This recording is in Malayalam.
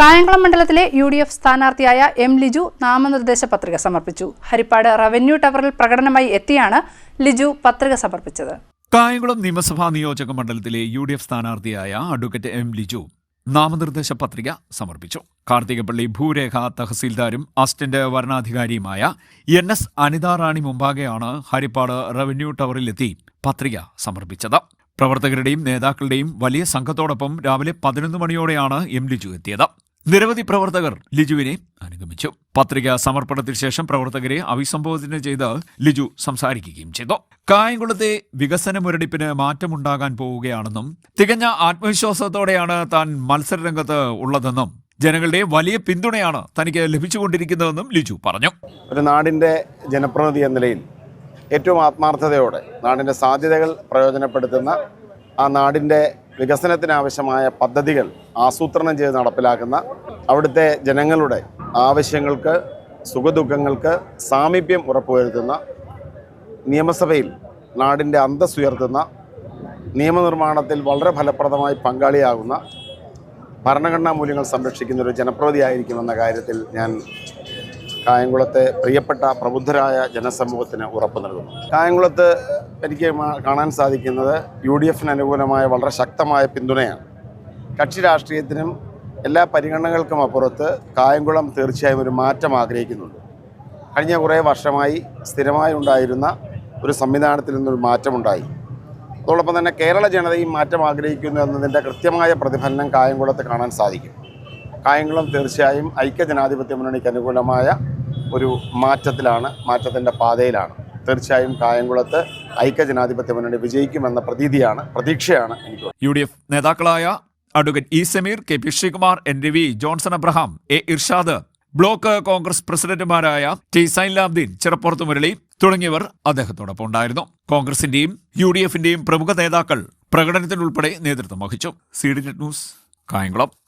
കായംകുളം മണ്ഡലത്തിലെ UDF സ്ഥാനാർത്ഥിയായ M. ലിജു നാമനിർദ്ദേശ പത്രിക സമർപ്പിച്ചു. ഹരിപ്പാട് റവന്യൂ ടവറിൽ പ്രകടനമായി എത്തിയാണ് ലിജു പത്രിക സമർപ്പിച്ചത്. കായംകുളം നിയമസഭാ നിയോജക മണ്ഡലത്തിലെ UDF സ്ഥാനാർത്ഥിയായ അഡ്വക്കേറ്റ് M. ലിജു നാമനിർദ്ദേശ പത്രിക സമർപ്പിച്ചു. കാർത്തികപ്പള്ളി ഭൂരേഖ തഹസീൽദാരും അസിസ്റ്റന്റ് വരണാധികാരിയുമായ NS അനിതാ റാണി മുമ്പാകെയാണ് ഹരിപ്പാട് റവന്യൂ ടവറിലെത്തി പത്രിക സമർപ്പിച്ചത്. പ്രവർത്തകരുടെയും നേതാക്കളുടെയും വലിയ സംഘത്തോടൊപ്പം രാവിലെ 11 മണിയോടെയാണ് M. ലിജു എത്തിയത്. നിരവധി പ്രവർത്തകർ ലിജുവിനെ അനുഗമിച്ചു. പത്രിക സമർപ്പണത്തിന് ശേഷം പ്രവർത്തകരെ അഭിസംബോധന ചെയ്ത് ലിജു സംസാരിക്കുകയും ചെയ്തു. കായംകുളത്തെ വികസന മുരടിപ്പിന് മാറ്റമുണ്ടാകാൻ പോവുകയാണെന്നും തികഞ്ഞ ആത്മവിശ്വാസത്തോടെയാണ് താൻ മത്സരരംഗത്ത് ഉള്ളതെന്നും ജനങ്ങളുടെ വലിയ പിന്തുണയാണ് തനിക്ക് ലഭിച്ചുകൊണ്ടിരിക്കുന്നതെന്നും ലിജു പറഞ്ഞു. ഒരു നാടിൻ്റെ ജനപ്രതിനിധി എന്ന നിലയിൽ ഏറ്റവും ആത്മാർത്ഥതയോടെ നാടിൻ്റെ സാധ്യതകൾ പ്രയോജനപ്പെടുത്തുന്ന ആ നാടിൻ്റെ വികസനത്തിനാവശ്യമായ പദ്ധതികൾ ആസൂത്രണം ചെയ്ത് നടപ്പിലാക്കുന്ന അവിടുത്തെ ജനങ്ങളുടെ ആവശ്യങ്ങൾക്ക് സുഖദുഃഖങ്ങൾക്ക് സാമീപ്യം ഉറപ്പുവരുത്തുന്ന നിയമസഭയിൽ നാടിൻ്റെ അന്തസ്സുയർത്തുന്ന നിയമനിർമ്മാണത്തിൽ വളരെ ഫലപ്രദമായി പങ്കാളിയാകുന്ന ഭരണഘടനാ മൂല്യങ്ങൾ സംരക്ഷിക്കുന്ന ഒരു ജനപ്രതിനിധിയായിരിക്കുമെന്ന കാര്യത്തിൽ ഞാൻ കായംകുളത്തെ പ്രിയപ്പെട്ട പ്രബുദ്ധരായ ജനസമൂഹത്തിന് ഉറപ്പ് നൽകുന്നു. കായംകുളത്ത് എനിക്ക് കാണാൻ സാധിക്കുന്നത് UDFന് അനുകൂലമായ വളരെ ശക്തമായ പിന്തുണയാണ്. കക്ഷി രാഷ്ട്രീയത്തിനും എല്ലാ പരിഗണനകൾക്കും അപ്പുറത്ത് കായംകുളം തീർച്ചയായും ഒരു മാറ്റം ആഗ്രഹിക്കുന്നുണ്ട്. കഴിഞ്ഞ കുറേ വർഷമായി സ്ഥിരമായി ഉണ്ടായിരുന്ന ഒരു സംവിധാനത്തിൽ നിന്നൊരു മാറ്റമുണ്ടായി. അതോടൊപ്പം തന്നെ കേരള ജനതയും മാറ്റം ആഗ്രഹിക്കുന്നു എന്നതിൻ്റെ കൃത്യമായ പ്രതിഫലനം കായംകുളത്ത് കാണാൻ സാധിക്കും. കായംകുളം തീർച്ചയായും ഐക്യജനാധിപത്യ മുന്നണിക്ക് അനുകൂലമായ ഒരു മാറ്റത്തിൻ്റെ പാതയിലാണ്. തീർച്ചയായും കായംകുളത്ത് ഐക്യജനാധിപത്യ മുന്നണി വിജയിക്കുമെന്ന പ്രതീക്ഷയാണ് എനിക്ക്. UDF നേതാക്കളായ advocate E. Sameer, KP Sreekumar, N. Ravi, Johnson Abraham, A. Irshad, block Congress പ്രസിഡന്റുമാരായ T. സൈൻലാബ്ദീൻ, ചിറപ്പുറത്ത് മുരളി തുടങ്ങിയവർ അദ്ദേഹത്തോടൊപ്പം ഉണ്ടായിരുന്നു. കോൺഗ്രസിന്റെയും UDFന്റെയും പ്രമുഖ നേതാക്കൾ പ്രകടനത്തിനുൾപ്പെടെ നേതൃത്വം വഹിച്ചു. CD news, Kayamkulam.